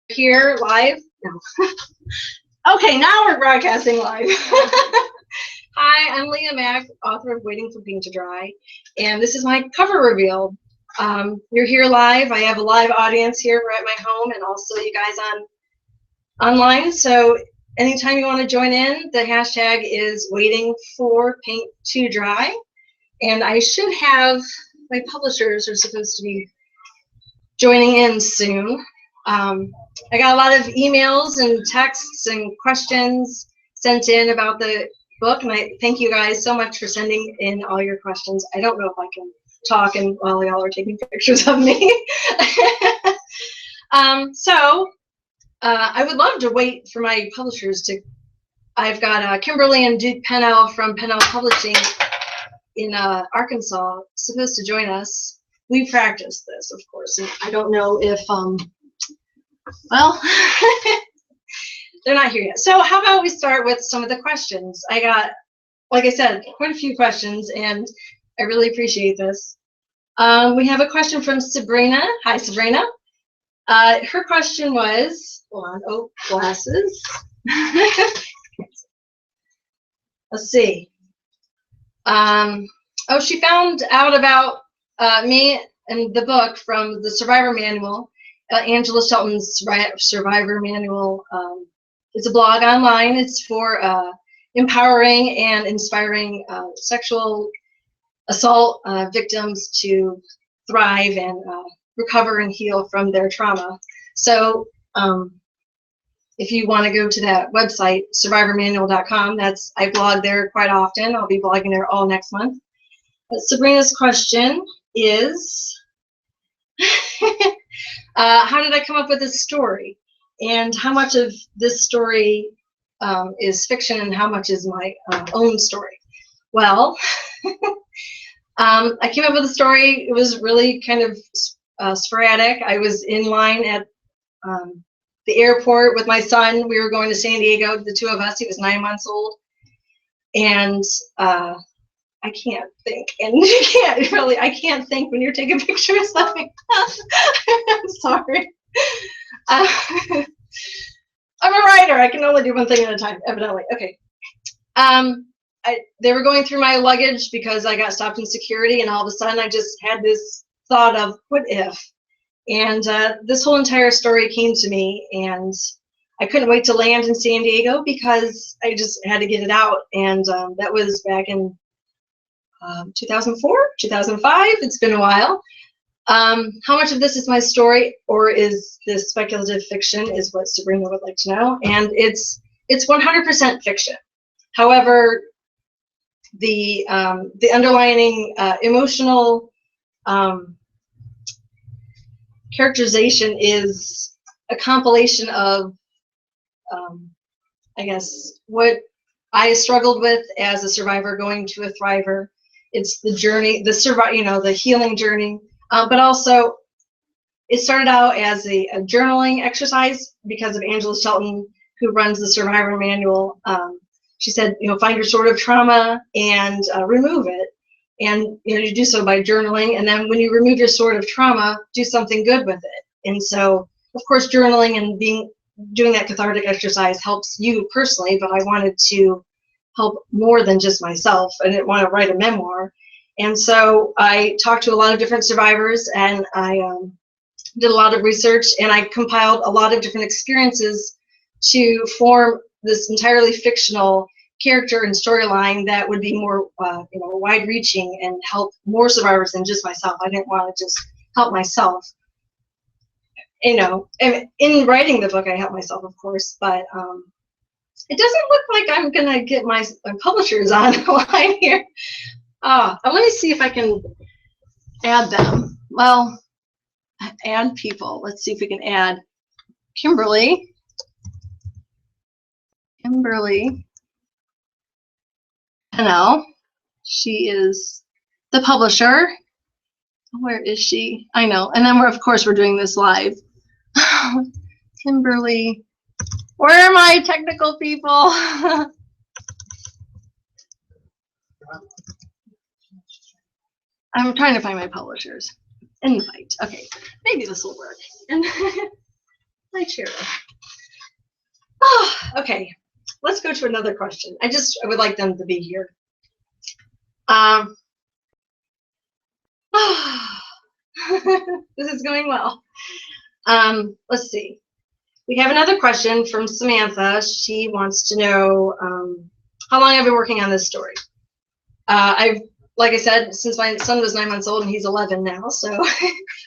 Here live? No. Okay, now we're broadcasting live. Hi, I'm Leah Mack, author of Waiting for Paint to Dry, and this is my cover reveal. You're here live. I have a live audience here. We're at my home, and also you guys online. So anytime you want to join in, the hashtag is Waiting for Paint to Dry, and I should have my publishers are supposed to be joining in soon. I got a lot of emails and texts and questions sent in about the book, and I thank you guys so much for sending in all your questions. I don't know if I can talk and while y'all are taking pictures of me. I would love to wait for my publishers to. I've got Kimberly and Pennell from Pennell Publishing in Arkansas supposed to join us. We practiced this, of course, and I don't know if well, they're not here yet. So how about we start with some of the questions? I got, like I said, quite a few questions, and I really appreciate this. We have a question from Sabrina. Hi, Sabrina. Her question was, hold on, oh, glasses. Let's see. Oh, she found out about me and the book from the Survivor Manual. Angela Shelton's Survivor Manual. It's a blog online. It's for empowering and inspiring sexual assault victims to thrive and recover and heal from their trauma. So if you want to go to that website, survivormanual.com, I blog there quite often. I'll be blogging there all next month. But Sabrina's question is, how did I come up with this story? And how much of this story is fiction and how much is my own story? Well, I came up with the story. It was really kind of sporadic. I was in line at the airport with my son. We were going to San Diego, the two of us. He was 9 months old. And I can't think, and you can't really, I can't think when you're taking pictures of me. I'm sorry. I'm a writer. I can only do one thing at a time, evidently. Okay. They were going through my luggage because I got stopped in security, and all of a sudden I just had this thought of, what if? And this whole entire story came to me, and I couldn't wait to land in San Diego because I just had to get it out, and that was back in 2004, 2005, it's been a while. How much of this is my story or is this speculative fiction is what Sabrina would like to know. And it's 100% fiction. However, the underlying emotional characterization is a compilation of, I guess, what I struggled with as a survivor going to a thriver. It's the journey, the healing journey, but also it started out as a journaling exercise because of Angela Shelton, who runs the Survivor Manual. She said, find your sword of trauma and remove it, and you do so by journaling. And then when you remove your sword of trauma, do something good with it. And so, of course, journaling and doing that cathartic exercise helps you personally, but I wanted to help more than just myself. I didn't want to write a memoir. And so I talked to a lot of different survivors, and I did a lot of research, and I compiled a lot of different experiences to form this entirely fictional character and storyline that would be more wide-reaching and help more survivors than just myself. I didn't want to just help myself. And in writing the book, I helped myself, of course, but it doesn't look like I'm going to get my publishers on the line here. Let me see if I can add them. Well, add people. Let's see if we can add Kimberly. Kimberly Pennell. She is the publisher. Where is she? I know. And then of course, we're doing this live. Kimberly. Where are my technical people? I'm trying to find my publishers. Invite. Okay, maybe this will work. And I really true. Oh, okay. Let's go to another question. I would like them to be here. This is going well. Let's see. We have another question from Samantha. She wants to know how long I've been working on this story. Like I said, since my son was 9 months old and he's 11 now, so,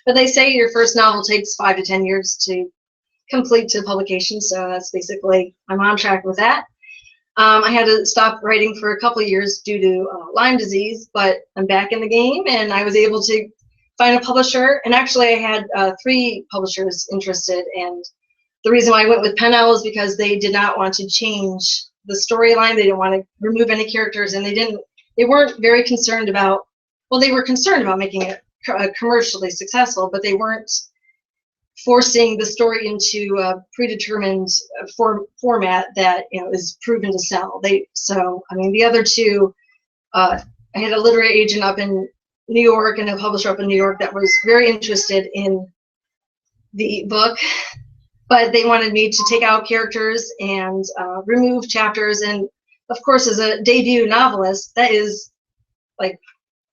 but they say your first novel takes 5 to 10 years to complete to publication, so that's basically, I'm on track with that. I had to stop writing for a couple of years due to Lyme disease, but I'm back in the game, and I was able to find a publisher, and actually I had 3 publishers interested, and the reason why I went with Pennell is because they did not want to change the storyline. They didn't want to remove any characters, and they weren't very concerned about, well, they were concerned about making it commercially successful, but they weren't forcing the story into a predetermined format that, you know, is proven to sell. So I mean, the other 2, I had a literary agent up in New York and a publisher up in New York that was very interested in the book, but they wanted me to take out characters and remove chapters. And of course, as a debut novelist, that is like,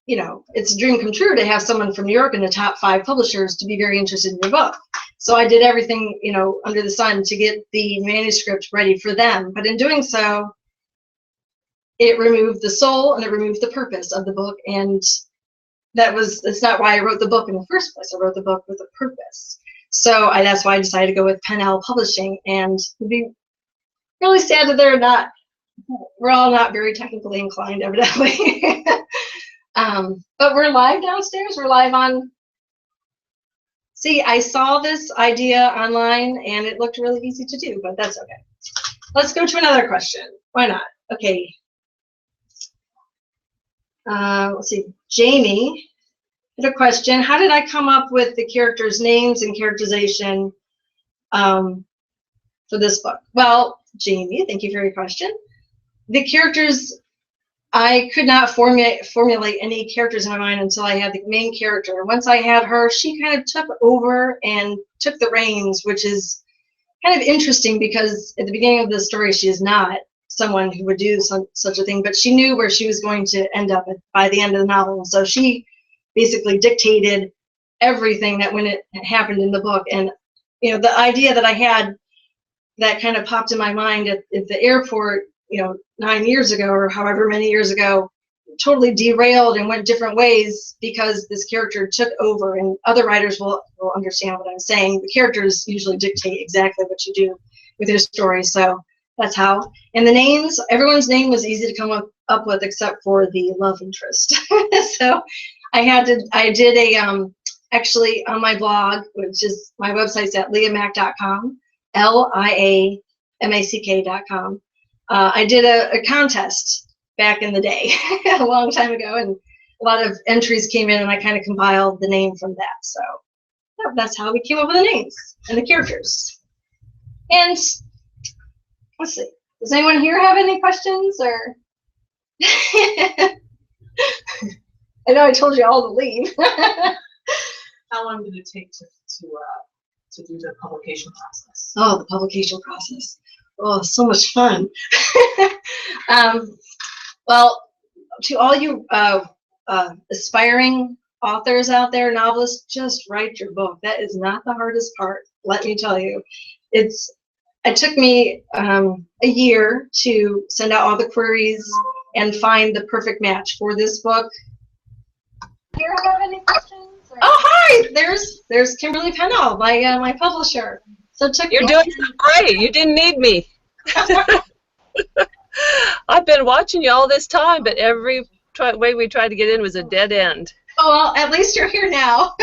you know, it's a dream come true to have someone from New York in the top 5 publishers to be very interested in your book. So I did everything, you know, under the sun to get the manuscript ready for them. But in doing so, it removed the soul and it removed the purpose of the book. And that's not why I wrote the book in the first place. I wrote the book with a purpose. So that's why I decided to go with Pennell Publishing. And it'd be really sad that we're all not very technically inclined, evidently. But we're live downstairs. We're live on. See, I saw this idea online and it looked really easy to do, but that's okay. Let's go to another question. Why not? Okay. Let's see. Jamie had a question. How did I come up with the characters' names and characterization for this book? Well, Jamie, thank you for your question. The characters, I could not formulate any characters in my mind until I had the main character. Once I had her, she kind of took over and took the reins, which is kind of interesting because at the beginning of the story, she is not someone who would do such a thing, but she knew where she was going to end up by the end of the novel. And so she basically dictated everything that when it happened in the book. And, you know, the idea that I had that kind of popped in my mind at the airport, you know, 9 years ago or however many years ago, totally derailed and went different ways because this character took over. And other writers will understand what I'm saying. The characters usually dictate exactly what you do with your story. So that's how. And the names, everyone's name was easy to come up with except for the love interest. So I did a, actually on my blog, which is my website's at Mack.com, LIAMACK.com. I did a contest back in the day, a long time ago, and a lot of entries came in, and I kind of compiled the name from that. So yeah, that's how we came up with the names and the characters. And let's see, does anyone here have any questions? Or I know I told you all to leave. How long did it take to do the publication process? Oh, the publication process. Oh, so much fun. Well, to all you aspiring authors out there, novelists, just write your book. That is not the hardest part, let me tell you. It took me a year to send out all the queries and find the perfect match for this book. Do you have any questions? Or? Oh, hi! There's Kimberly Pennell, my publisher. So it took You're doing so great. You didn't need me. I've been watching you all this time, but every way we tried to get in was a dead end. Oh, well, at least you're here now.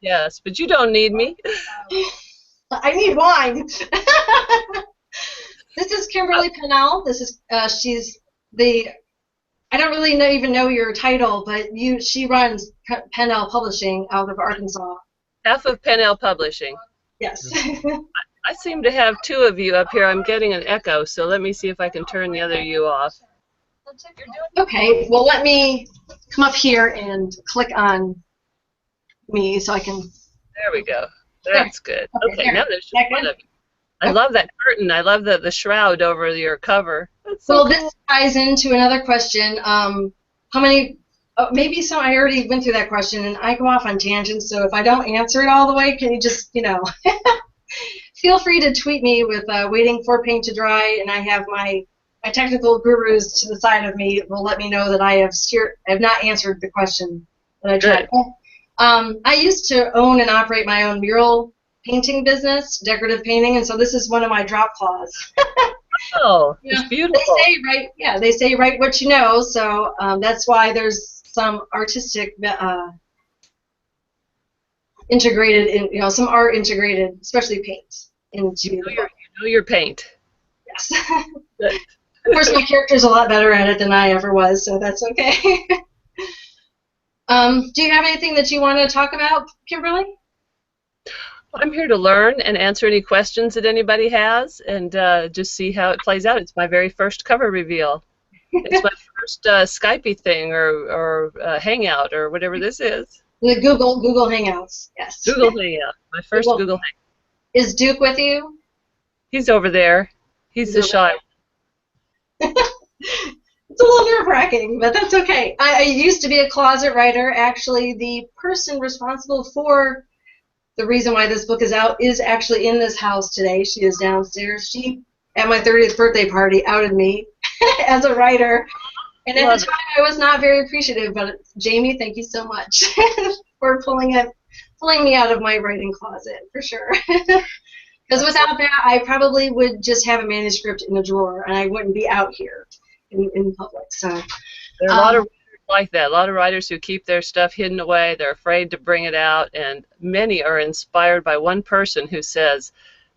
Yes, but you don't need me. I need wine. This is Kimberly Pennell. This is she's the. I don't really even know your title, but she runs Pennell Publishing out of Arkansas. Half of Pennell Publishing. Yes. I seem to have 2 of you up here. I'm getting an echo, so let me see if I can turn the other you off. Okay, well, let me come up here and click on me so I can. There we go. That's good. Okay, now there's just one of you. I love that curtain. I love the shroud over your cover. That's so Well, cool. this ties into another question. How many? Maybe some. I already went through that question, and I go off on tangents. So if I don't answer it all the way, can you just, feel free to tweet me with waiting for paint to dry, and I have my technical gurus to the side of me will let me know that I have not answered the question that I tried. I used to own and operate my own mural painting business, decorative painting, and so this is one of my drop claws. Oh, Yeah, it's beautiful. they say write what you know, so that's why there's some artistic integrated in, some art integrated, especially paint into the book. You know your paint. Yes. Of course, my character's a lot better at it than I ever was, so that's okay. Do you have anything that you want to talk about, Kimberly? I'm here to learn and answer any questions that anybody has, and just see how it plays out. It's my very first cover reveal. It's my first Skype thing or Hangout or whatever this is. The Google Hangouts, yes. Google Hangout. My first Google Hangout. Is Duke with you? He's over there. He's the shy. It's a little nerve-wracking, but that's okay. I used to be a closet writer. Actually, the person responsible for the reason why this book is out is actually in this house today. She is downstairs. She, at my 30th birthday party, outed me as a writer. And at the time, I was not very appreciative, but Jamie, thank you so much for pulling me out of my writing closet, for sure. Because without that, I probably would just have a manuscript in a drawer, and I wouldn't be out here in public. So there are a lot of writers like that. A lot of writers who keep their stuff hidden away. They're afraid to bring it out, and many are inspired by one person who says,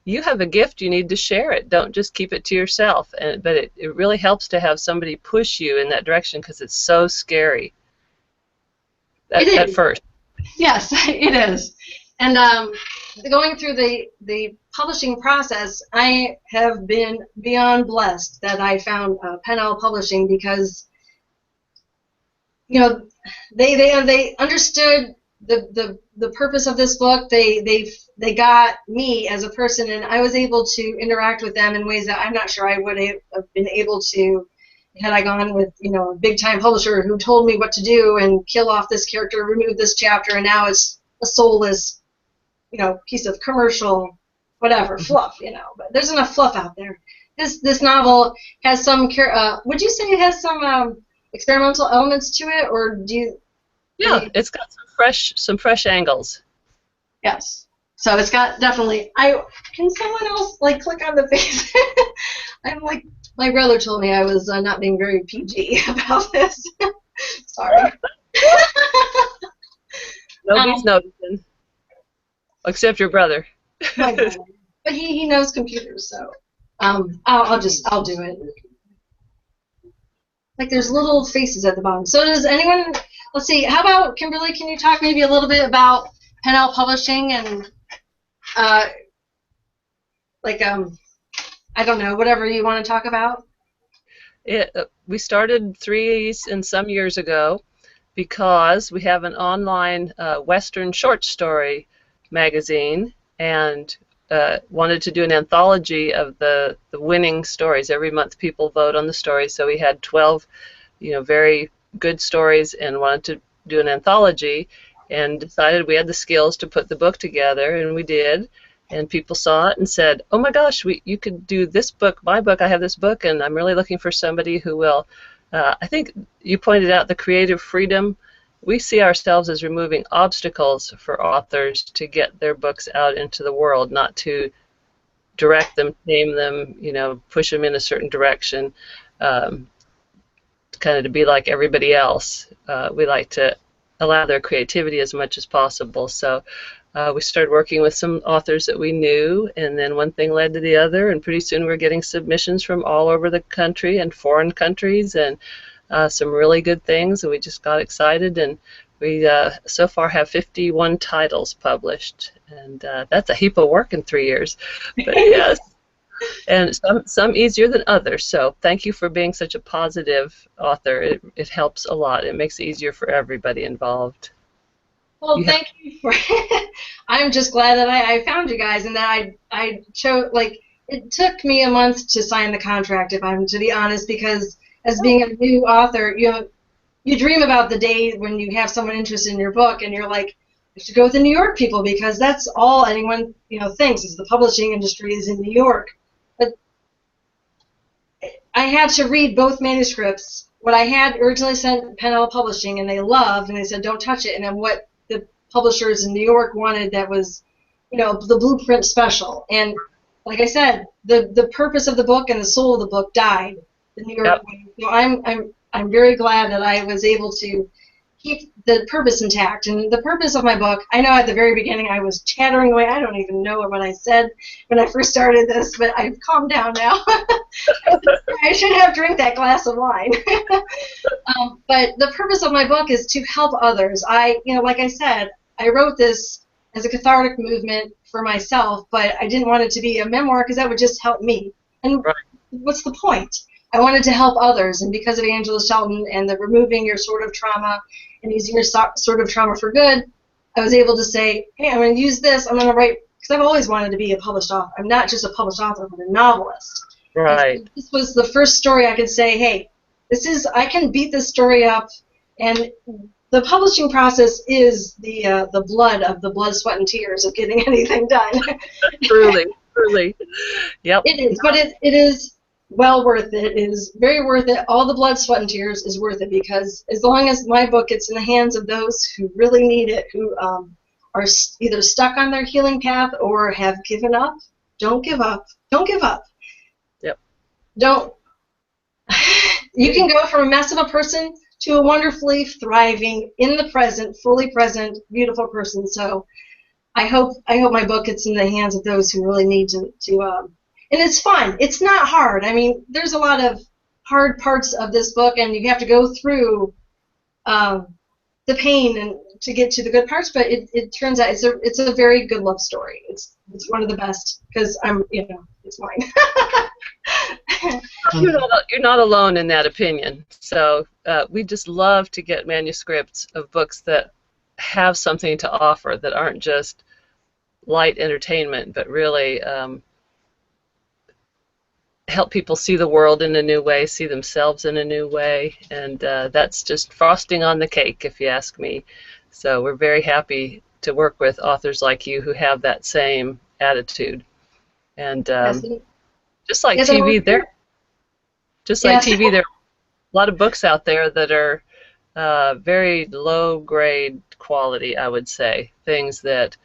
"You have a gift. You need to share it. Don't just keep it to yourself." But it really helps to have somebody push you in that direction because it's so scary at first. Yes, it is. And going through the publishing process, I have been beyond blessed that I found Pennell Publishing because, they understood the purpose of this book. They got me as a person, and I was able to interact with them in ways that I'm not sure I would have been able to had I gone with a big time publisher who told me what to do and kill off this character, remove this chapter, and now it's a soulless piece of commercial whatever fluff. But there's enough fluff out there. This novel has some would you say it has some experimental elements to it, or do you? Yeah, it's got some fresh angles. Yes. So it's got definitely. Can someone else click on the face? I'm like, my brother told me I was not being very PG about this. Sorry. Nobody's noticing, except your brother. My brother. But he knows computers, so I'll do it. There's little faces at the bottom. So does anyone? Let's see. How about Kimberly? Can you talk maybe a little bit about Pennell Publishing and I don't know, whatever you want to talk about? We started 3 and some years ago because we have an online Western short story magazine and wanted to do an anthology of the winning stories. Every month people vote on the stories, so we had 12 very good stories and wanted to do an anthology and decided we had the skills to put the book together, and we did. And people saw it and said, "Oh my gosh, you could do this book, my book. I have this book, and I'm really looking for somebody who will." I think you pointed out the creative freedom. We see ourselves as removing obstacles for authors to get their books out into the world, not to direct them, name them, push them in a certain direction, kind of to be like everybody else. We like to allow their creativity as much as possible. So we started working with some authors that we knew, and then one thing led to the other, and pretty soon we were getting submissions from all over the country and foreign countries, and some really good things, and we just got excited, and we so far have 51 titles published, and that's a heap of work in 3 years. But yes, and some easier than others, so thank you for being such a positive author. It helps a lot. It makes it easier for everybody involved. Well, thank you for. I'm just glad that I found you guys, and that I chose It took me a month to sign the contract, if I'm to be honest, because as being a new author, you dream about the day when you have someone interested in your book, and you're like, I should go with the New York people because that's all anyone thinks is the publishing industry is in New York. But I had to read both manuscripts. What I had originally sent Pennell Publishing, and they loved, and they said don't touch it, and then what the publishers in New York wanted that was, the blueprint special. And like I said, the purpose of the book and the soul of the book died the New York way. I'm very glad that I was able to keep the purpose intact. And the purpose of my book, I know at the very beginning I was chattering away. I don't even know what I said when I first started this, but I've calmed down now. I should have drank that glass of wine. But the purpose of my book is to help others. Like I said, I wrote this as a cathartic movement for myself, but I didn't want it to be a memoir because that would just help me. And what's the point? I wanted to help others, and because of Angela Shelton and the removing your sort of trauma and using your sort of trauma for good, I was able to say, hey, I'm going to use this, I'm going to write, because I've always wanted to be a published author. I'm not just a published author, but a novelist. Right. So this was the first story I could say, hey, I can beat this story up, and the publishing process is the blood of the blood, sweat, and tears of getting anything done. Truly. Yep. It is, but it is well worth it. It is very worth it. All the blood, sweat, and tears is worth it, because as long as my book gets in the hands of those who really need it, who are either stuck on their healing path or have given up, don't give up. Don't give up. Yep. You can go from a mess of a person to a wonderfully thriving, in the present, fully present, beautiful person. So I hope my book gets in the hands of those who really need to and it's fun. It's not hard. I mean, there's a lot of hard parts of this book, and you have to go through the pain and to get to the good parts. But it turns out it's a very good love story. It's one of the best, because it's mine. You're not alone in that opinion. So we just love to get manuscripts of books that have something to offer, that aren't just light entertainment, but really help people see the world in a new way, see themselves in a new way, and that's just frosting on the cake, if you ask me. So we're very happy to work with authors like you who have that same attitude. And just like TV, there are a lot of books out there that are very low grade quality, I would say. Things that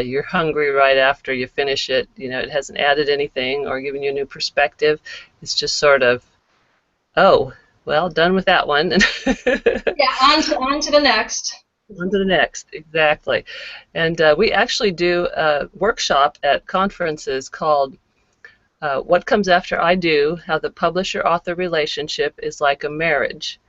you're hungry right after you finish it. It hasn't added anything or given you a new perspective. It's just sort of, oh, well, done with that one. Yeah, on to the next. On to the next, exactly. And we actually do a workshop at conferences called What Comes After I Do, How the Publisher-Author Relationship is Like a Marriage.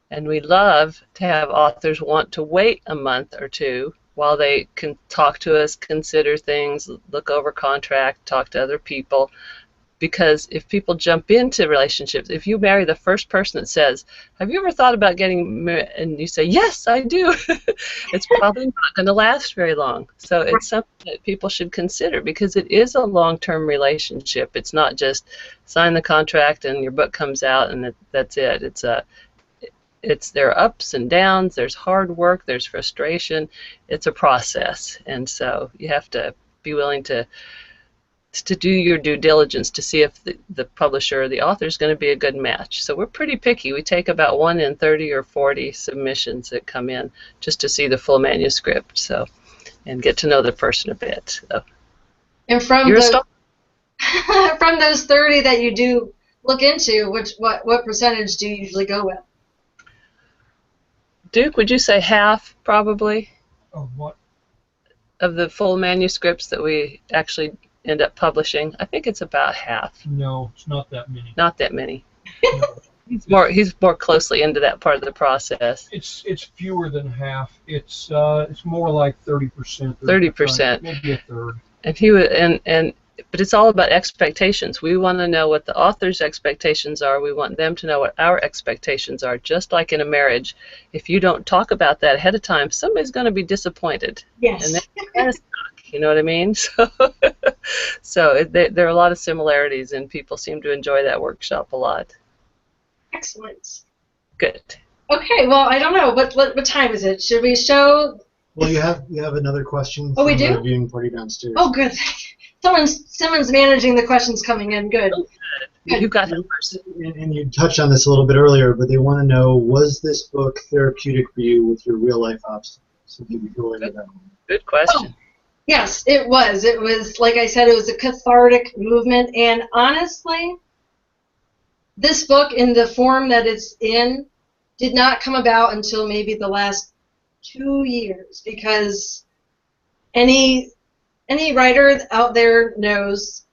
And we love to have authors want to wait a month or two while they can talk to us, consider things, look over contract, talk to other people. Because if people jump into relationships, if you marry the first person that says, have you ever thought about getting married? And you say, yes, I do, it's probably not going to last very long. So it's something that people should consider, because it is a long-term relationship. It's not just sign the contract and your book comes out and that's it. There are ups and downs, there's hard work, there's frustration. It's a process, and so you have to be willing to do your due diligence to see if the publisher or the author is going to be a good match. So we're pretty picky. We take about 1 in 30 or 40 submissions that come in just to see the full manuscript, and get to know the person a bit. So. And from those 30 that you do look into, what percentage do you usually go with? Duke, would you say half, probably? Of what? Of the full manuscripts that we actually end up publishing? I think it's about half. No, it's not that many. Not that many. No. He's more closely into that part of the process. It's fewer than half. It's more like 30%. 30%. Maybe a third. But it's all about expectations. We want to know what the author's expectations are. We want them to know what our expectations are. Just like in a marriage, if you don't talk about that ahead of time, somebody's going to be disappointed. Yes. And they're kind of stuck. You know what I mean? There are a lot of similarities, and people seem to enjoy that workshop a lot. Excellent. Good. Okay, well, I don't know. What time is it? Should we show? Well, you have another question Oh, we from do? the viewing party downstairs. Oh, good. Someone's managing the questions coming in. Good. Oh, good. You got it first. And you touched on this a little bit earlier, but they want to know, was this book therapeutic for you with your real life obstacles? So if you could go into that. Good question. Yes, it was. It was, like I said, it was a cathartic movement. And honestly, this book in the form that it's in did not come about until maybe the last 2 years, because any writer out there knows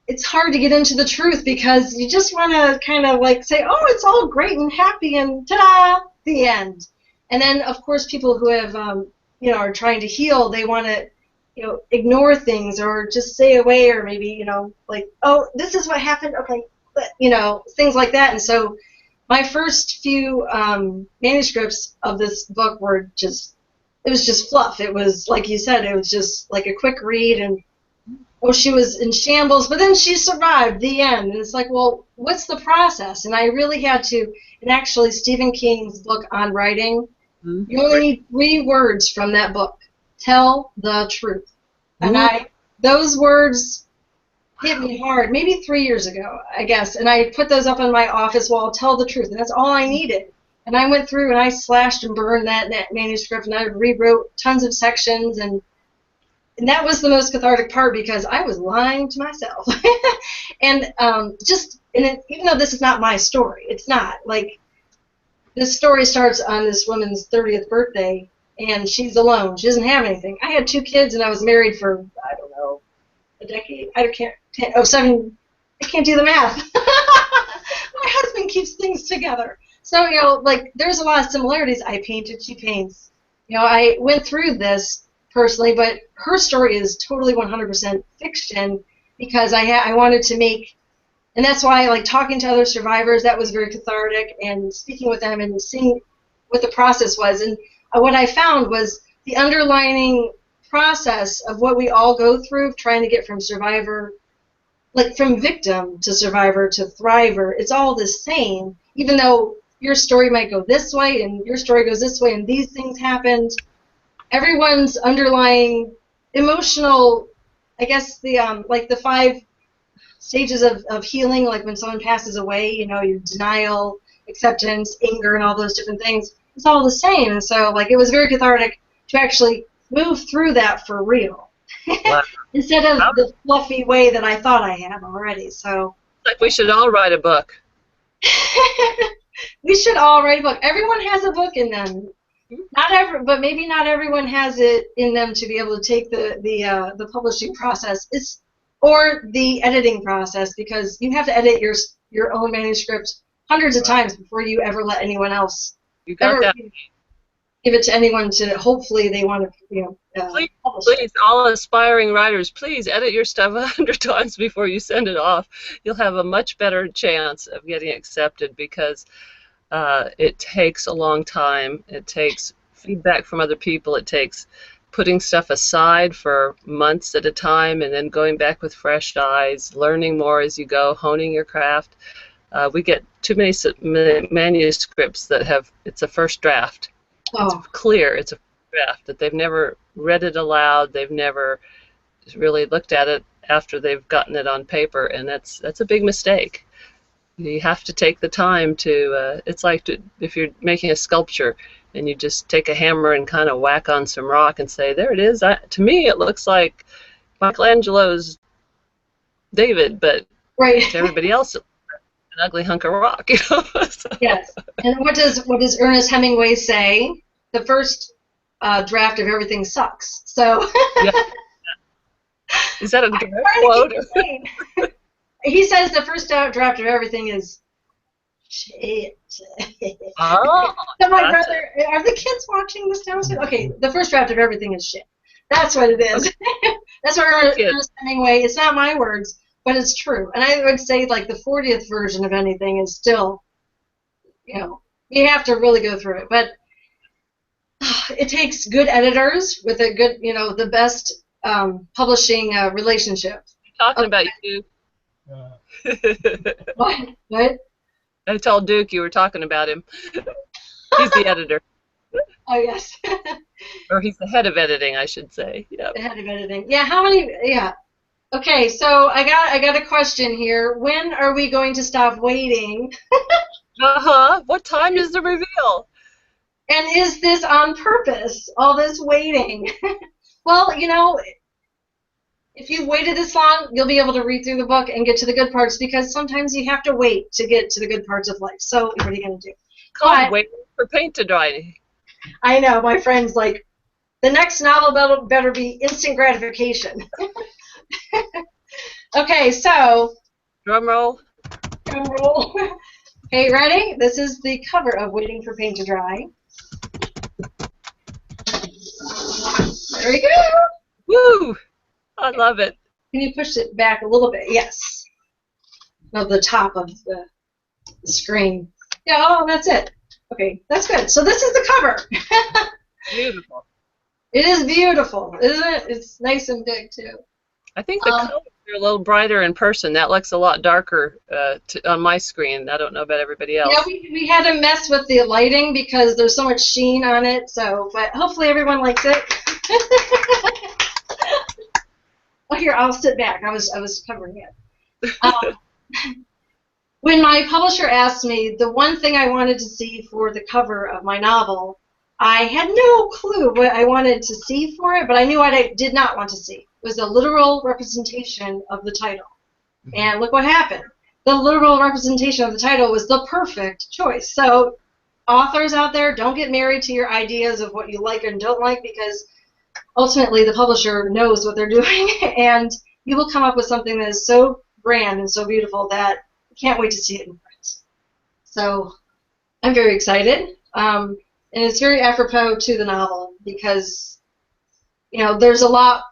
it's hard to get into the truth, because you just want to kind of like say, oh, it's all great and happy and ta-da, the end. And then, of course, people who have, are trying to heal, they want to, ignore things or just stay away, or maybe, like, oh, this is what happened, okay, but, things like that. And so my first few manuscripts of this book were just, it was just fluff. It was, like you said, it was just like a quick read, and oh, she was in shambles, but then she survived, the end. And it's like, well, what's the process? And I really had to, and actually Stephen King's book on writing, you only need 3 words from that book. Tell the truth. And those words hit me hard, maybe 3 years ago, I guess. And I put those up on my office wall, tell the truth. And that's all I needed. And I went through and I slashed and burned that manuscript, and I rewrote tons of sections, and that was the most cathartic part, because I was lying to myself. And even though this is not my story, it's not. Like, this story starts on this woman's 30th birthday, and she's alone. She doesn't have anything. I had 2 kids, and I was married for, I don't know, a decade. I can't do the math. My husband keeps things together. So, like, there's a lot of similarities. I painted, she paints. I went through this personally, but her story is totally 100% fiction, because I wanted to make, and that's why I like talking to other survivors. That was very cathartic, and speaking with them and seeing what the process was. And what I found was the underlining process of what we all go through, trying to get from survivor, like from victim to survivor to thriver. It's all the same, even though your story might go this way and your story goes this way and these things happened. Everyone's underlying emotional, I guess, like the 5 stages of healing, like when someone passes away, your denial, acceptance, anger, and all those different things, it's all the same. And so, like, it was very cathartic to actually move through that for real. Wow. Instead of the fluffy way that I thought I had already. So, like, we should all write a book. We should all write a book. Everyone has a book in them. But maybe not everyone has it in them to be able to take the publishing process, or the editing process, because you have to edit your own manuscript hundreds of times before you ever let anyone else give it to anyone to, hopefully they want to publish it. Please, all aspiring writers, please edit your stuff 100 times before you send it off. You'll have a much better chance of getting accepted, because it takes a long time. It takes feedback from other people. It takes putting stuff aside for months at a time, and then going back with fresh eyes, learning more as you go, honing your craft. We get too many manuscripts that it's a first draft. Oh. It's clear it's a first draft, that they've never read it aloud. They've never really looked at it after they've gotten it on paper, and that's a big mistake. You have to take the time to, it's like if you're making a sculpture and you just take a hammer and kind of whack on some rock and say, there it is. To me, it looks like Michelangelo's David, but to everybody else, it's an ugly hunk of rock. So. Yes. And what does Ernest Hemingway say? The first draft of everything sucks. So. Yeah. Is that a direct quote? He says the first draft of everything is shit. Oh. So my brother, are the kids watching this downstairs? Okay, the first draft of everything is shit. That's what it is. Okay. That's what Ernest Hemingway. It's not my words, but it's true. And I would say like the 40th version of anything is still, you have to really go through it. But it takes good editors with a good, the best publishing relationship. Talking about you, Uh, Duke. What? I told Duke you were talking about him. He's the editor, Oh, yes. or he's the head of editing, I should say. Yep. The head of editing. Yeah, how many? Yeah. Okay, so I got a question here. When are we going to stop waiting? Uh-huh. What time is the reveal? And is this on purpose? All this waiting? Well, you know, if you've waited this long, you'll be able to read through the book and get to the good parts, because sometimes you have to wait to get to the good parts of life. So what are you going to do? Called But waiting for paint to dry. I know my friend's like, the next novel better be instant gratification. Okay, so Drum roll. drum roll. Okay, ready? This is the cover of Waiting for Paint to Dry. There we go. Woo! I love it. Can you push it back a little bit? Yes. No, the top of the screen. Yeah, oh, that's it. Okay, that's good. So this is the cover. Beautiful. It is beautiful, isn't it? It's nice and big, too. I think the colors are a little brighter in person. That looks a lot darker on my screen. I don't know about everybody else. Yeah, we had to mess with the lighting because there's so much sheen on it. So, but hopefully everyone likes it. Oh, here, I'll sit back. I was covering it. When my publisher asked me the one thing I wanted to see for the cover of my novel, I had no clue what I wanted to see for it, but I knew what I did not want to see. It was a literal representation of the title. And look what happened. The literal representation of the title was the perfect choice. So authors out there, don't get married to your ideas of what you like and don't like, because ultimately the publisher knows what they're doing, and you will come up with something that is so grand and so beautiful that you can't wait to see it in print. So I'm very excited. And it's very apropos to the novel because, you know, there's a lot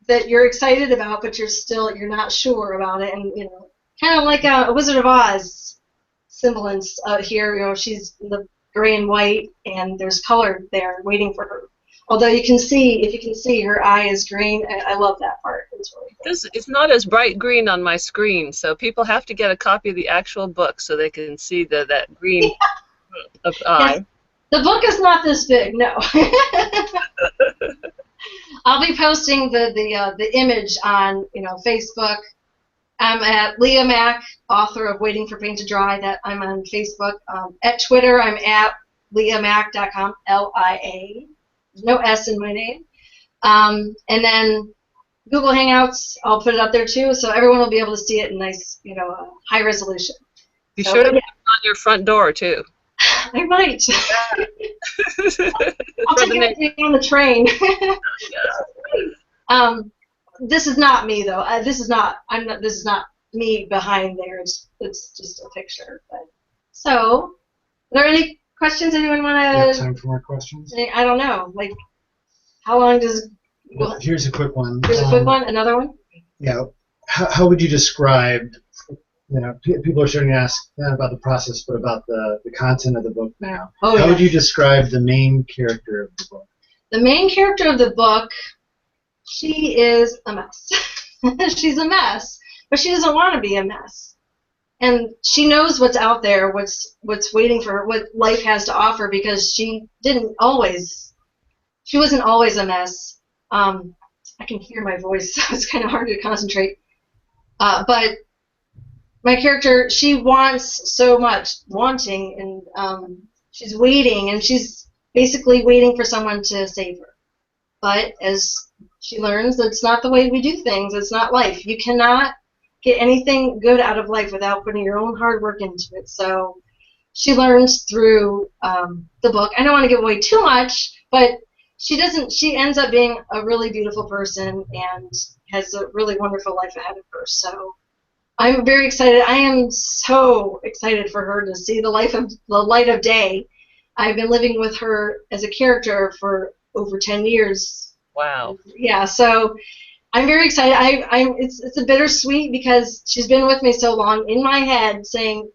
that you're excited about, but you're not sure about it. And, you know, kind of like a Wizard of Oz semblance here. You know, she's in the gray and white, and there's color there waiting for her. Although if you can see, her eye is green. I love that part. It's really cool. It's not as bright green on my screen, so people have to get a copy of the actual book so they can see that green eye. Yes. The book is not this big, no. I'll be posting the image on Facebook. I'm at Leah Mack, author of Waiting for Paint to Dry. That I'm on Facebook. At Twitter, I'm at leahmack.com, L-I-A. No S in my name. And then Google Hangouts, I'll put it up there too, so everyone will be able to see it in nice, high resolution. Be sure to put it on your front door too. I might. I'll take it on the train. This is not me though. This is not me behind there. It's just a picture. But so, are there any questions anyone want to? You have time for more questions? I don't know. Like, how long does? Well, here's a quick one. Here's a quick one. Another one. Yeah. How would you describe? People are starting to ask not about the process, but about the content of the book now. Oh, How yeah. would you describe the main character of the book? The main character of the book, she is a mess. She's a mess, but she doesn't want to be a mess. And she knows what's out there, what's waiting for her, what life has to offer, because she wasn't always a mess. I can hear my voice, so it's kind of hard to concentrate. But my character, she wants so much, and she's waiting, and she's basically waiting for someone to save her. But as she learns, that's not the way we do things. It's not life. You cannot get anything good out of life without putting your own hard work into it. So she learns through the book. I don't want to give away too much, but she ends up being a really beautiful person and has a really wonderful life ahead of her. So I'm very excited. I am so excited for her to see the light of day. I've been living with her as a character for over 10 years. Wow. Yeah, so I'm very excited. It's a bittersweet because she's been with me so long in my head saying,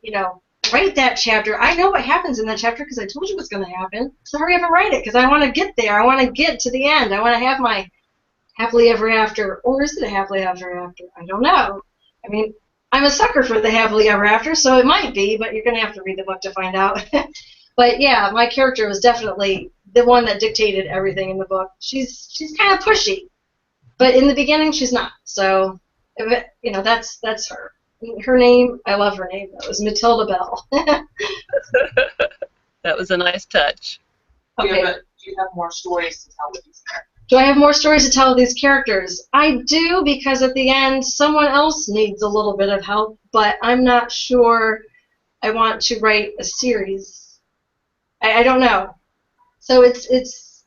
write that chapter. I know what happens in that chapter because I told you what's going to happen. So hurry up and write it because I want to get there. I want to get to the end. I want to have happily ever after, or is it a happily ever after? I don't know. I mean, I'm a sucker for the happily ever after, so it might be, but you're going to have to read the book to find out. But yeah, my character was definitely the one that dictated everything in the book. She's kind of pushy, but in the beginning she's not. So, you know, that's her. Her name, I love her name though, is Matilda Bell. That was a nice touch. Okay. Do you have more stories to tell with these characters? Do I have more stories to tell of these characters? I do, because at the end someone else needs a little bit of help, but I'm not sure I want to write a series. I don't know. So it's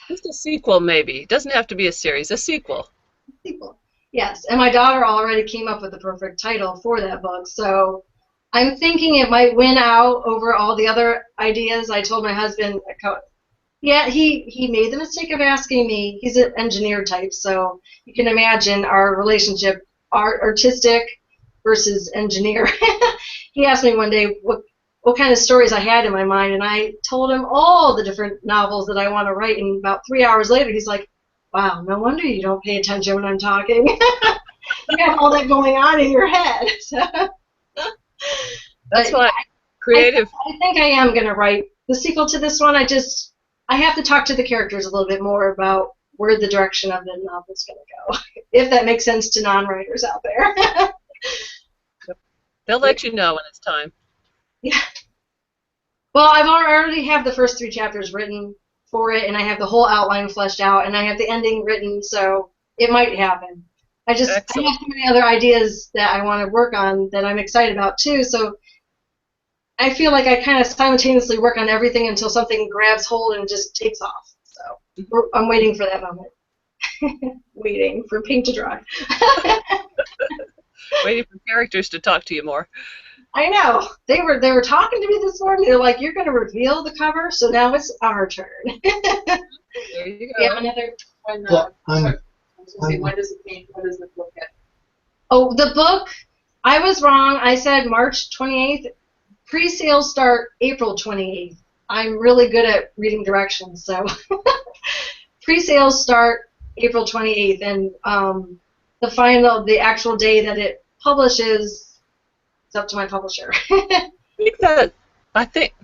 Just a sequel, maybe. It doesn't have to be a series. A sequel. people. Yes, and my daughter already came up with the perfect title for that book, so I'm thinking it might win out over all the other ideas. I told my husband, yeah, he made the mistake of asking me. He's an engineer type, so you can imagine our relationship, artistic versus engineer. He asked me one day what kind of stories I had in my mind, and I told him all the different novels that I want to write, and about 3 hours later, he's like, wow, no wonder you don't pay attention when I'm talking. You have all that going on in your head. So, That's but, why creative. I think I am going to write the sequel to this one. I have to talk to the characters a little bit more about where the direction of the novel is going to go, if that makes sense to non-writers out there. They'll let you know when it's time. Yeah. Well, I've already have the first 3 chapters written for it, and I have the whole outline fleshed out, and I have the ending written, so it might happen. I have so many other ideas that I want to work on that I'm excited about too, so I feel like I kind of simultaneously work on everything until something grabs hold and just takes off. So I'm waiting for that moment. Waiting for paint to dry. Waiting for characters to talk to you more. I know. They were talking to me this morning. They're like, "You're going to reveal the cover, so now it's our turn." There you go. We have another. When does the book get? Oh, the book. I was wrong. I said March 28th. Pre-sales start April 28th. I'm really good at reading directions, so pre-sales start April 28th, and the actual day that it publishes, it's up to my publisher. I think.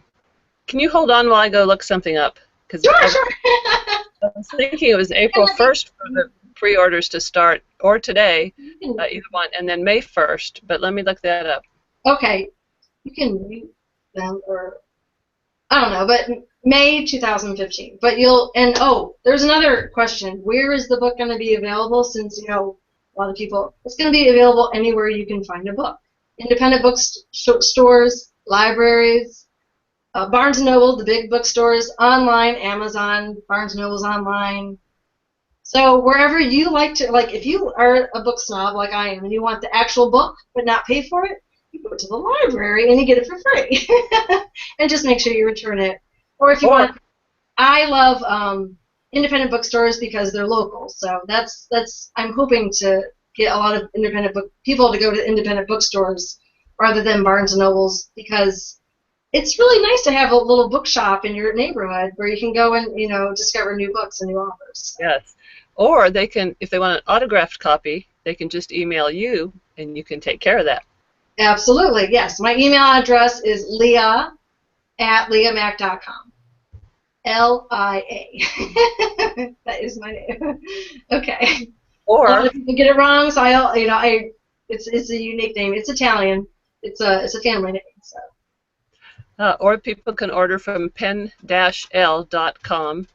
Can you hold on while I go look something up? Sure. I was thinking it was April 1st for the pre-orders to start, or today, either one, and then May 1st. But let me look that up. Okay. You can mute them, or I don't know, but May 2015. But there's another question. Where is the book going to be available? Since, you know, a lot of people, it's going to be available anywhere you can find a book. Independent bookstores, libraries, Barnes & Noble, the big bookstores, online, Amazon, Barnes & Noble's online. So wherever you like to, like if you are a book snob like I am and you want the actual book but not pay for it, you go to the library and you get it for free. And just make sure you return it. Or if you want, I love independent bookstores because they're local. So I'm hoping to get a lot of people to go to independent bookstores rather than Barnes & Noble's, because it's really nice to have a little bookshop in your neighborhood where you can go and, you know, discover new books and new authors. Yes. Or they can, if they want an autographed copy, they can just email you and you can take care of that. Absolutely, yes. My email address is leah@leahmack.com. L-I-A. That is my name. Okay. Or a lot of people get it wrong, so it's a unique name. It's Italian. It's a family name. So. Or people can order from pen-l.com.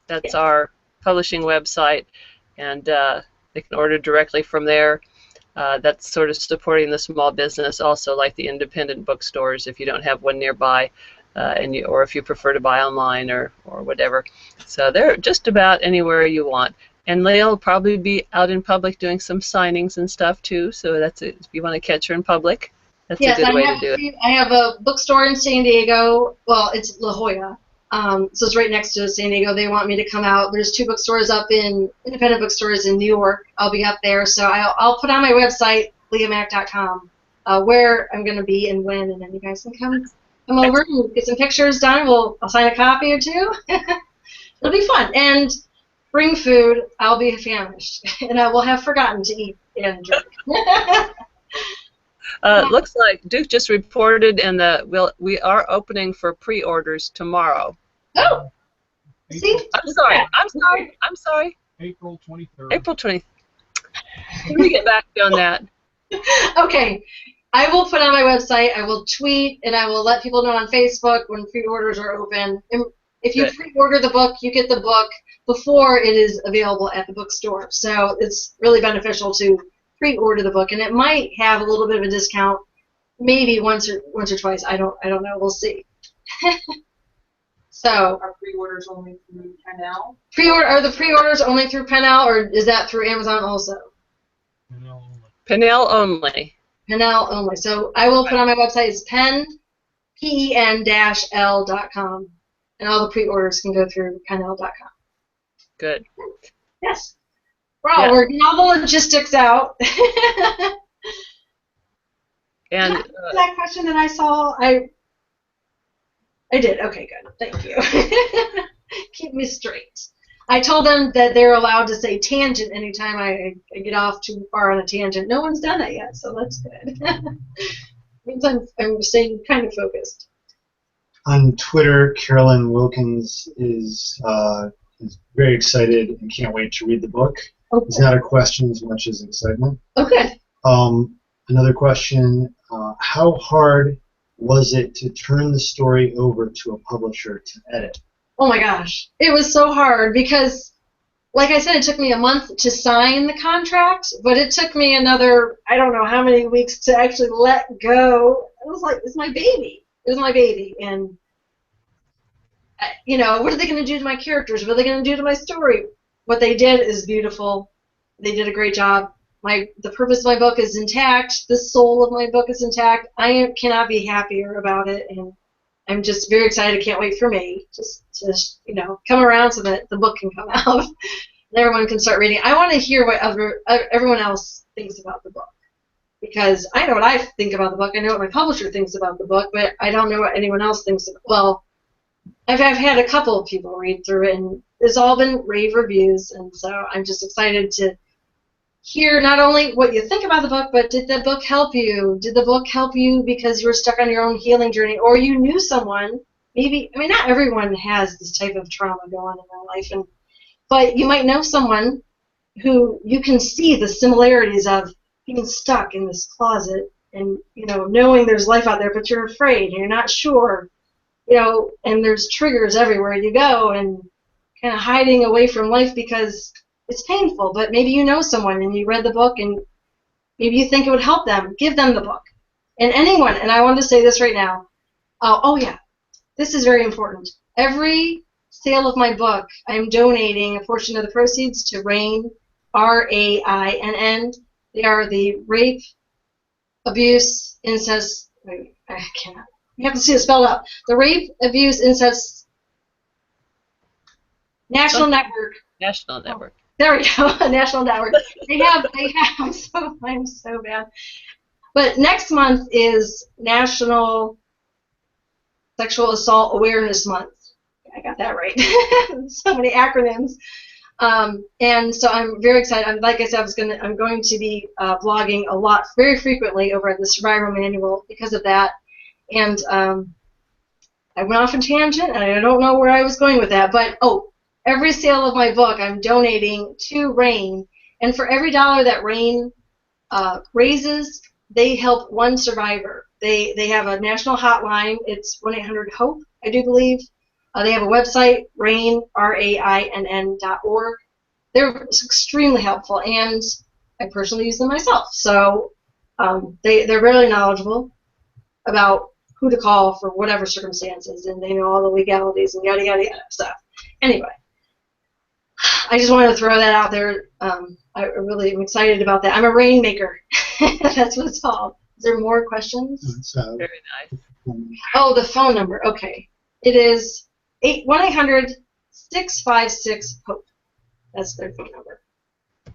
That's our publishing website, and they can order directly from there. That's sort of supporting the small business, also like the independent bookstores if you don't have one nearby, or if you prefer to buy online or whatever. So they're just about anywhere you want. And Leah will probably be out in public doing some signings and stuff too. So if you want to catch her in public, that's a good way to do it. I have a bookstore in San Diego. Well, it's La Jolla. So it's right next to San Diego. They want me to come out. There's 2 bookstores independent bookstores in New York. I'll be up there. So I'll put on my website, leahmack.com, where I'm going to be and when, and then you guys can come over and get some pictures done. I'll sign a copy or 2. It'll be fun. And bring food, I'll be famished, and I will have forgotten to eat and drink. Looks like Duke just reported, and we are opening for pre-orders tomorrow. Oh, see? I'm sorry. April 23rd. April 20th. Can we get back to you on that? Okay. I will put on my website, I will tweet, and I will let people know on Facebook when pre-orders are open. And if you pre-order the book, you get the book before it is available at the bookstore. So it's really beneficial to pre-order the book, and it might have a little bit of a discount, maybe once or twice. I don't know. We'll see. So Are pre-orders only through Pennell? are the pre-orders only through Pennell, or is that through Amazon also? Pennell only. Pennell only. So I will put on my website is pen-l.com, and all the pre-orders can go through pennell.com. Good. Yes. We're all working all the logistics out. And that question that I saw, I did. Okay, good. Thank you. Keep me straight. I told them that they're allowed to say tangent anytime I get off too far on a tangent. No one's done that yet, so that's good. Means I'm staying kind of focused. On Twitter, Carolyn Wilkins is very excited and can't wait to read the book. Okay. It's not a question as much as excitement. Okay. Another question, how hard was it to turn the story over to a publisher to edit? Oh my gosh. It was so hard because, like I said, it took me a month to sign the contract, but it took me another, I don't know how many weeks to actually let go. It was like, it's my baby. It was my baby. And, what are they going to do to my characters? What are they going to do to my story? What they did is beautiful. They did a great job. The purpose of my book is intact. The soul of my book is intact. I cannot be happier about it, and I'm just very excited. I can't wait for May just to come around so that the book can come out and everyone can start reading. I want to hear what everyone else thinks about the book, because I know what I think about the book. I know what my publisher thinks about the book, but I don't know what anyone else thinks. Well, I've had a couple of people read through it, and it's all been rave reviews, and so I'm just excited to hear not only what you think about the book, but did the book help you? Did the book help you because you were stuck on your own healing journey, or you knew someone? Maybe, not everyone has this type of trauma going on in their life, but you might know someone who you can see the similarities of being stuck in this closet and, knowing there's life out there, but you're afraid and you're not sure, and there's triggers everywhere you go and kind of hiding away from life because it's painful, but maybe you know someone and you read the book and maybe you think it would help them. Give them the book. And anyone, and I want to say this right now, this is very important. Every sale of my book, I'm donating a portion of the proceeds to RAINN, RAINN. They are the Rape, Abuse, Incest, I can't. You have to see it spelled out. The Rape, Abuse, Incest National Network. National Network. There we go, a national network. They have, I'm so bad. But next month is National Sexual Assault Awareness Month. I got that right. So many acronyms. And so I'm very excited. Like I said, I'm going to be blogging a lot, very frequently over at the Survivor Manual because of that. And I went off on a tangent, and I don't know where I was going with that, but every sale of my book, I'm donating to RAINN, and for every dollar that RAINN raises, they help one survivor. They have a national hotline. It's 1-800-HOPE, I do believe. They have a website, RAINN, RAINN.org. They're extremely helpful, and I personally use them myself. So they're really knowledgeable about who to call for whatever circumstances, and they know all the legalities and yada, yada, yada. So anyway. I just wanted to throw that out there. I really am excited about that. I'm a rainmaker. That's what it's called. Is there more questions? Very nice. Oh, the phone number. Okay. It is 1-800-656-HOPE. That's their phone number.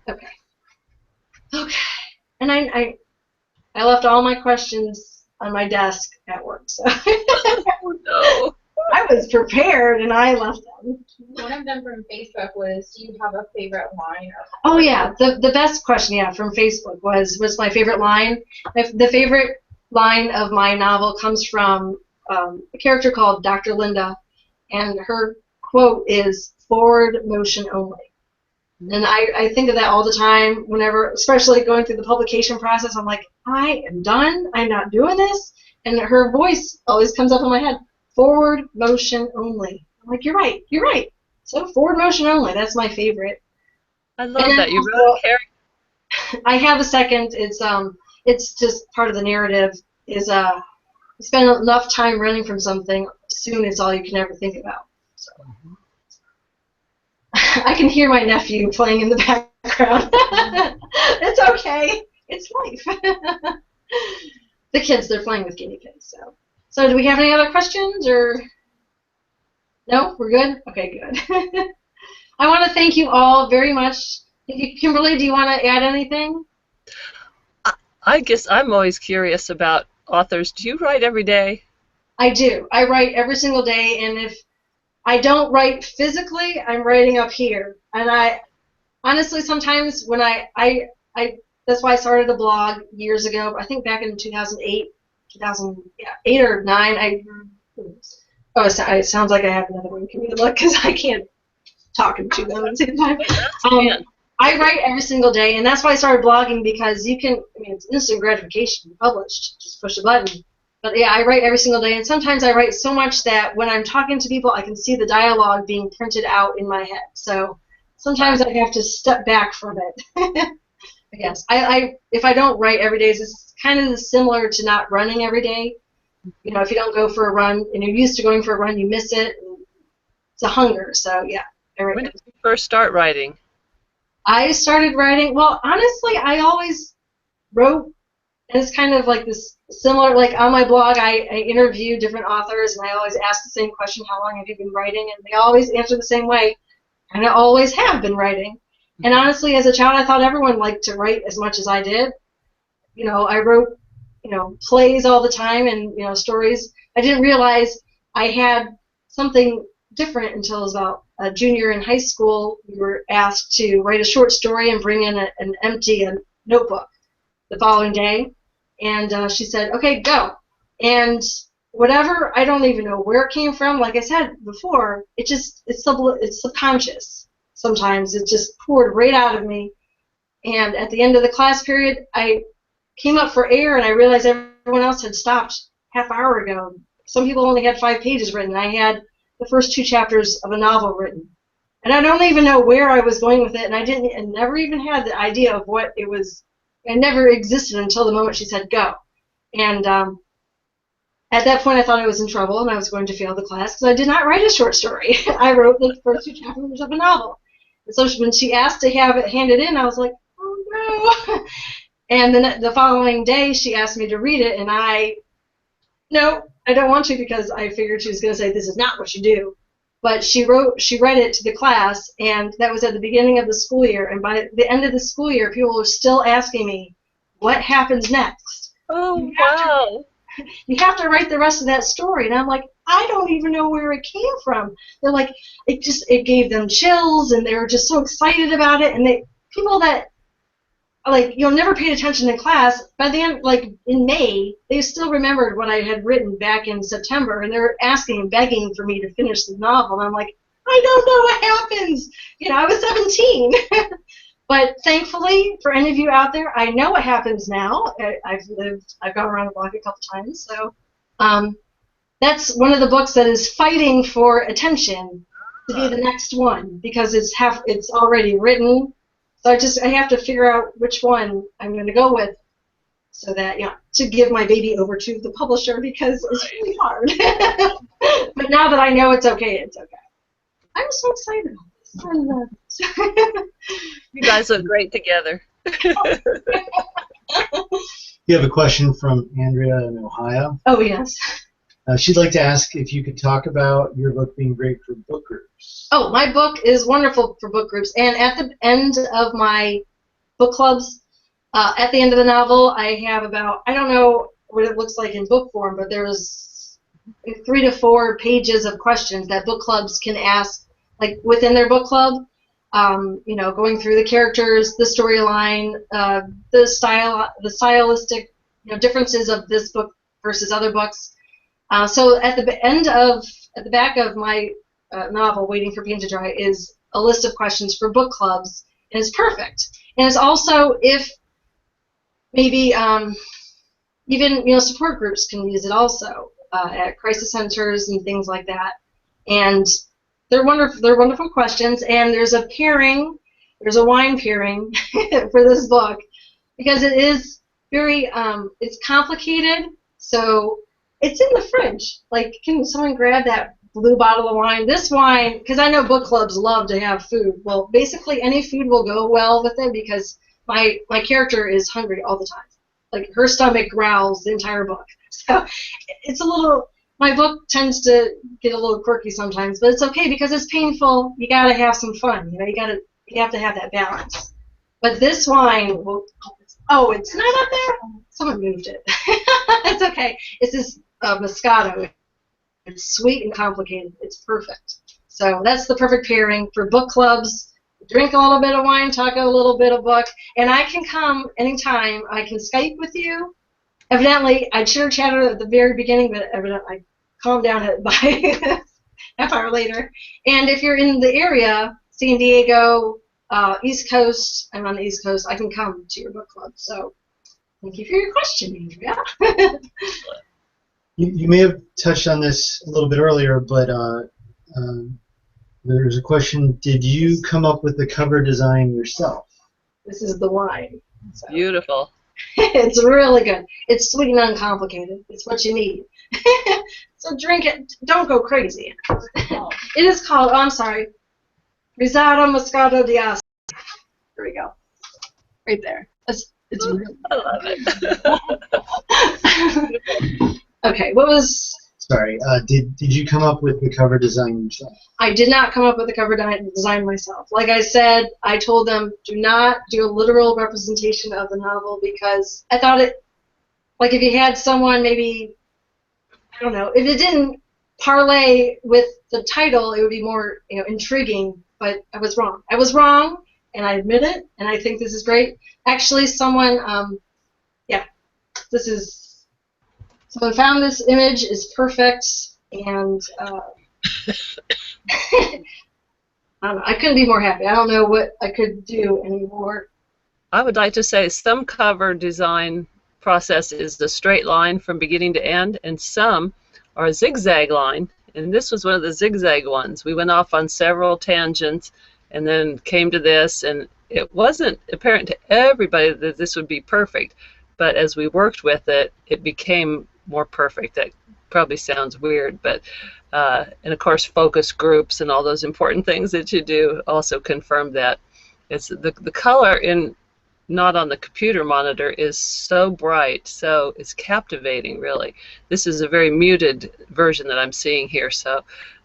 Okay. Okay. And I left all my questions on my desk at work. So. Oh, no. I was prepared and I left them. One of them from Facebook was, do you have a favorite line? Oh yeah, the best question, yeah, from Facebook was my favorite line. The favorite line of my novel comes from a character called Dr. Linda, and her quote is "forward motion only." And I think of that all the time whenever, especially going through the publication process, I'm like, I am done. I'm not doing this. And her voice always comes up in my head, forward motion only. I'm like, you're right, you're right. So forward motion only, that's my favorite. I love that. You wrote a character. I have a second. It's just part of the narrative. Is you spend enough time running from something, soon it's all you can ever think about. So I can hear my nephew playing in the background. It's okay. It's life. The kids, they're playing with guinea pigs. So do we have any other questions or? No, we're good. Okay, good. I want to thank you all very much. Kimberly, do you want to add anything? I guess I'm always curious about authors. Do you write every day? I do. I write every single day, and if I don't write physically, I'm writing up here. And I honestly sometimes when I that's why I started a blog years ago. I think back in 2008 or 9. Oh, it sounds like I have another one. Can you look? Because I can't talk and chew them at the same time. I write every single day, and that's why I started blogging, because you can, I mean, it's instant gratification. Published, just push a button. But yeah, I write every single day, and sometimes I write so much that when I'm talking to people, I can see the dialogue being printed out in my head. So sometimes I have to step back from it. Yes, if I don't write every day, it's kind of similar to not running every day. You know, if you don't go for a run, and you're used to going for a run, you miss it. It's a hunger. So yeah, I write. When did you first start writing? I started writing, well, honestly, I always wrote, and it's kind of like this similar, like on my blog, I interview different authors, and I always ask the same question, how long have you been writing? And they always answer the same way, and I always have been writing. And honestly, as a child, I thought everyone liked to write as much as I did. You know, I wrote, you know, plays all the time and, you know, stories. I didn't realize I had something different until I was about a junior in high school. We were asked to write a short story and bring in an empty notebook the following day. And she said, okay, go. And whatever, I don't even know where it came from. Like I said before, it's subconscious. Sometimes it just poured right out of me. And at the end of the class period, I came up for air, and I realized everyone else had stopped half hour ago. Some people only had 5 pages written. I had the first 2 chapters of a novel written. And I don't even know where I was going with it, and I never even had the idea of what it was. It never existed until the moment she said go. And at that point, I thought I was in trouble, and I was going to fail the class, because I did not write a short story. I wrote the first 2 chapters of a novel. And so when she asked to have it handed in, I was like, oh no. And then the following day, she asked me to read it, and no, I don't want to, because I figured she was going to say, this is not what you do. But she read it to the class, and that was at the beginning of the school year. And by the end of the school year, people were still asking me, what happens next? Oh, wow. You have to write the rest of that story. And I'm like, I don't even know where it came from. They're like, it gave them chills, and they were just so excited about it. And people that, like, you'll never paid attention in class, by the end, like in May, they still remembered what I had written back in September, and they were asking and begging for me to finish the novel. And I'm like, I don't know what happens. You know, I was 17. But thankfully, for any of you out there, I know what happens now. I've gone around the block a couple times. So that's one of the books that is fighting for attention to be the next one, because it's already written. So I have to figure out which one I'm going to go with, so that, you know, to give my baby over to the publisher, because it's really hard. But now that I know it's okay, it's okay. I'm so excited about this. You guys look great together. You have a question from Andrea in Ohio. Oh, yes. She'd like to ask if you could talk about your book being great for book groups. Oh, my book is wonderful for book groups. And at the end of my book clubs, at the end of the novel, I have about, I don't know what it looks like in book form, but there's 3 to 4 pages of questions that book clubs can ask, like within their book club. You know, going through the characters, the storyline, the style, the stylistic, you know, differences of this book versus other books. So at the back of my novel, Waiting for Paint to Dry, is a list of questions for book clubs, and it's perfect. And it's also, if maybe even, you know, support groups can use it also at crisis centers and things like that. And they're wonderful. They're wonderful questions. And there's a pairing. There's a wine pairing for this book because it is very. It's complicated. So it's in the fridge. Like, can someone grab that blue bottle of wine? This wine, because I know book clubs love to have food. Well, basically any food will go well with it because my character is hungry all the time. Like, her stomach growls the entire book. So it's a little. My book tends to get a little quirky sometimes, but it's okay because it's painful. You gotta have some fun. You know, you have to have that balance. But this wine will. Oh, it's not up there. Someone moved it. It's okay. It's this Moscato. It's sweet and complicated. It's perfect. So that's the perfect pairing for book clubs. Drink a little bit of wine, talk a little bit of book, and I can come anytime. I can Skype with you. Evidently, I should have chatted at the very beginning, but evidently I calmed down by half hour later. And if you're in the area, San Diego, East Coast, I'm on the East Coast, I can come to your book club. So thank you for your question, Andrea. You may have touched on this a little bit earlier, but there's a question. Did you come up with the cover design yourself? This is the wine. So. Beautiful. It's really good. It's sweet and uncomplicated. It's what you need. So drink it. Don't go crazy. It is called, oh, I'm sorry, Risotto Moscato di Asti. Here we go. Right there. It's really I love it. Okay, what was... Sorry, did you come up with the cover design yourself? I did not come up with the cover design myself. Like I said, I told them, do not do a literal representation of the novel because I thought it, like if you had someone maybe, I don't know, if it didn't parlay with the title, it would be more, you know, intriguing, but I was wrong. I was wrong, and I admit it, and I think this is great. Actually, someone found this image is perfect, and I don't know, I couldn't be more happy. I don't know what I could do anymore. I would like to say some cover design process is the straight line from beginning to end, and some are a zigzag line, and this was one of the zigzag ones. We went off on several tangents and then came to this, and it wasn't apparent to everybody that this would be perfect, but as we worked with it, it became more perfect. That probably sounds weird, but and of course focus groups and all those important things that you do also confirmed that. It's the color in not on the computer monitor is so bright, so it's captivating really. This is a very muted version that I'm seeing here, so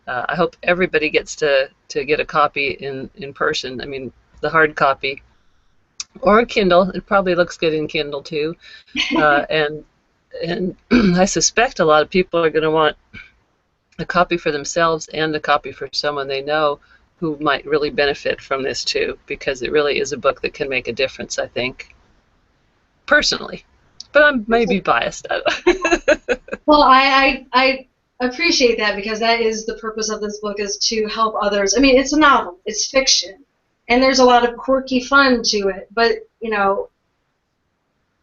I hope everybody gets to get a copy in person. I mean, the hard copy or a Kindle. It probably looks good in Kindle too. And I suspect a lot of people are going to want a copy for themselves and a copy for someone they know who might really benefit from this too, because it really is a book that can make a difference, I think, personally. But I may be biased. Well, I appreciate that because that is the purpose of this book, is to help others. I mean, it's a novel. It's fiction. And there's a lot of quirky fun to it. But, you know,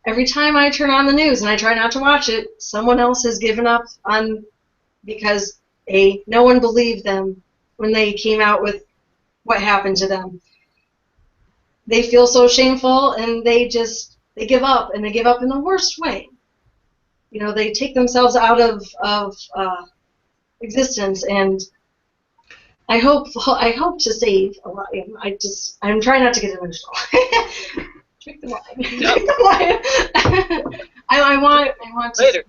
every time I turn on the news, and I try not to watch it, someone else has given up on, because no one believed them when they came out with what happened to them. They feel so shameful, and they give up, and they give up in the worst way. You know, they take themselves out of existence, and I hope to save a lot. I'm trying not to get emotional. Drink the wine. Drink the wine. I want to. Later.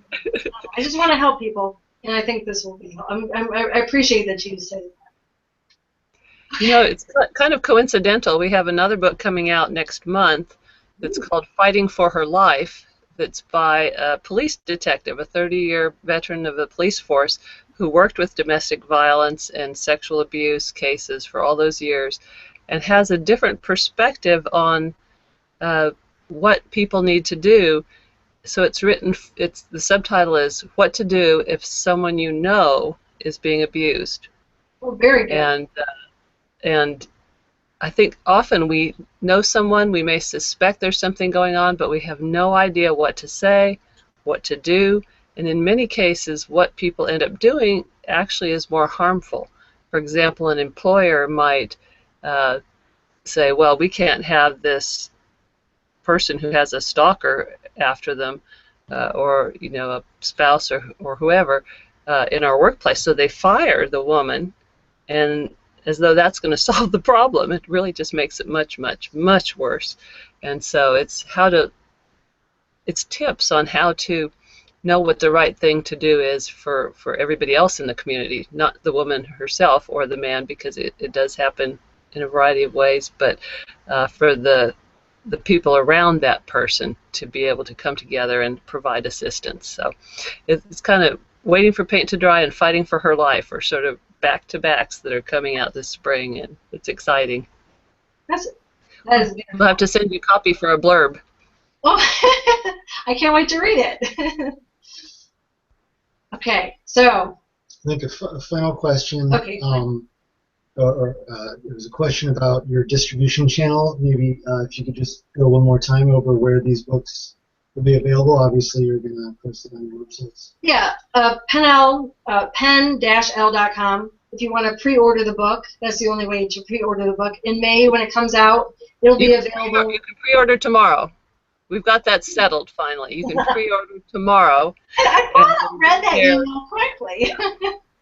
I just want to help people, and I think this will be. I appreciate that you say that. You know, it's kind of coincidental. We have another book coming out next month that's called Fighting for Her Life, that's by a police detective, a 30-year veteran of the police force who worked with domestic violence and sexual abuse cases for all those years, and has a different perspective on what people need to do. So it's written, the subtitle is "What to Do If Someone You Know is Being Abused." Oh, very good. And I think often we know someone, we may suspect there's something going on, but we have no idea what to say, what to do, and in many cases what people end up doing actually is more harmful. For example, an employer might say, well, we can't have this person who has a stalker after them, or a spouse or whoever in our workplace, so they fire the woman, and as though that's going to solve the problem. It really just makes it much, much, much worse. And so it's tips on how to know what the right thing to do is for everybody else in the community, not the woman herself or the man, because it does happen in a variety of ways, but for the people around that person to be able to come together and provide assistance. So it's kind of waiting for paint to dry and fighting for her life, or sort of back-to-backs that are coming out this spring, and it's exciting. That is We'll have to send you a copy for a blurb. Oh, I can't wait to read it. Okay, so. I think a final question. Okay. It was a question about your distribution channel. Maybe if you could just go one more time over where these books will be available. Obviously, you're going to post it on your websites. Yeah, Pennell, pen-l.com. If you want to pre-order the book, that's the only way to pre-order the book. In May, when it comes out, it'll be available. You can pre-order tomorrow. We've got that settled finally. You can pre-order tomorrow. I thought I read that email correctly.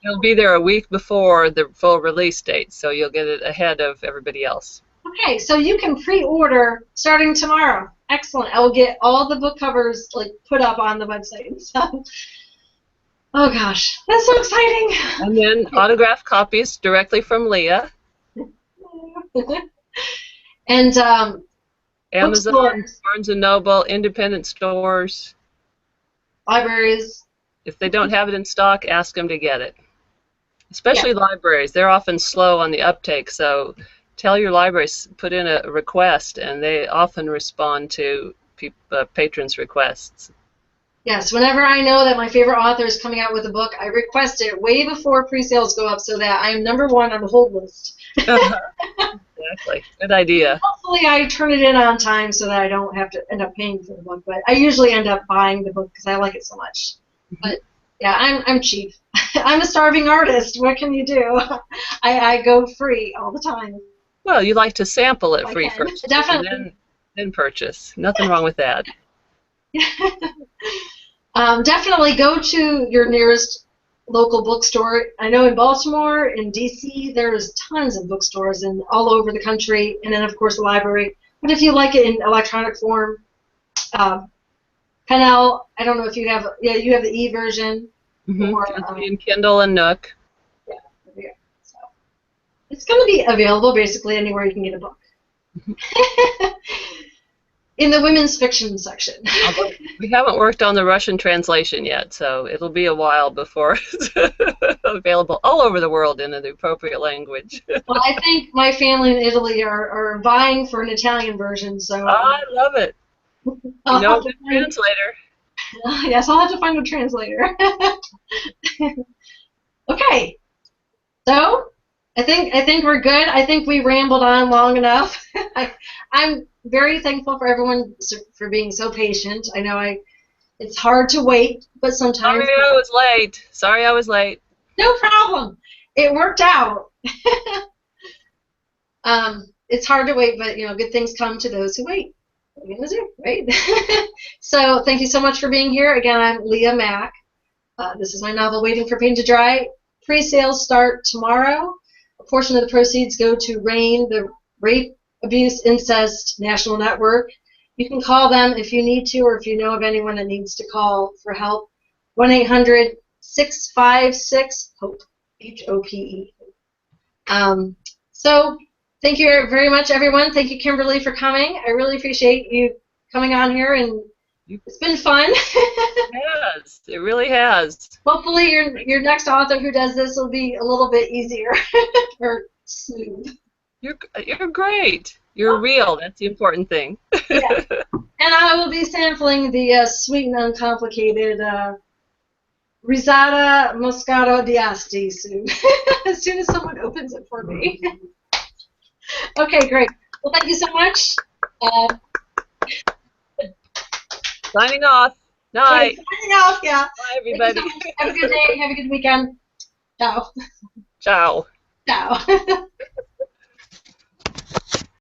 It'll be there a week before the full release date, so you'll get it ahead of everybody else. Okay, so you can pre-order starting tomorrow. Excellent. I will get all the book covers put up on the website. So, oh gosh, that's so exciting. And then autographed copies directly from Leah. And Amazon, Barnes & Noble, independent stores. Libraries. If they don't have it in stock, ask them to get it. Especially libraries. They're often slow on the uptake, so tell your libraries, put in a request, and they often respond to patrons' requests. Yes, whenever I know that my favorite author is coming out with a book, I request it way before pre-sales go up so that I'm #1 on the hold list. Exactly. Good idea. Hopefully I turn it in on time so that I don't have to end up paying for the book, but I usually end up buying the book because I like it so much. But yeah, I'm cheap. I'm a starving artist. What can you do? I go free all the time. Well, you like to sample it free first. Definitely. And then purchase. Nothing wrong with that. Definitely go to your nearest local bookstore. I know in Baltimore, in DC, there's tons of bookstores and all over the country, and then of course the library. But if you like it in electronic form, Pennell, I don't know if you have, you have the e-version. Or, in Kindle and Nook. Yeah, so it's going to be available basically anywhere you can get a book. In the women's fiction section. We haven't worked on the Russian translation yet, so it'll be a while before it's available all over the world in the appropriate language. Well, I think my family in Italy are vying for an Italian version, so. I love it. You know a good translator. Yes, I'll have to find a translator. Okay, so I think we're good. I think we rambled on long enough. I'm very thankful for everyone for being so patient. I know it's hard to wait, but sometimes. Sorry I was late. No problem. It worked out. It's hard to wait, but good things come to those who wait. What are you gonna do, right? So thank you so much for being here. Again, I'm Leah Mack. This is my novel, Waiting for Paint to Dry. Pre-sales start tomorrow. A portion of the proceeds go to RAIN, the Rape, Abuse, Incest National Network. You can call them if you need to, or if you know of anyone that needs to call for help. 1-800-656-HOPE, HOPE. So thank you very much, everyone. Thank you, Kimberly, for coming. I really appreciate you coming on here and It's been fun. It has. It really has. Hopefully your next author who does this will be a little bit easier or smooth. You're great. You're real. That's the important thing. Yeah. And I will be sampling the sweet and uncomplicated Risata Moscato d'Asti soon. As soon as someone opens it for me. Okay, great. Well, thank you so much. Signing off. Night. Signing off, yeah. Bye, everybody. Thank you so much. Have a good day. Have a good weekend. Ciao. Ciao. Ciao.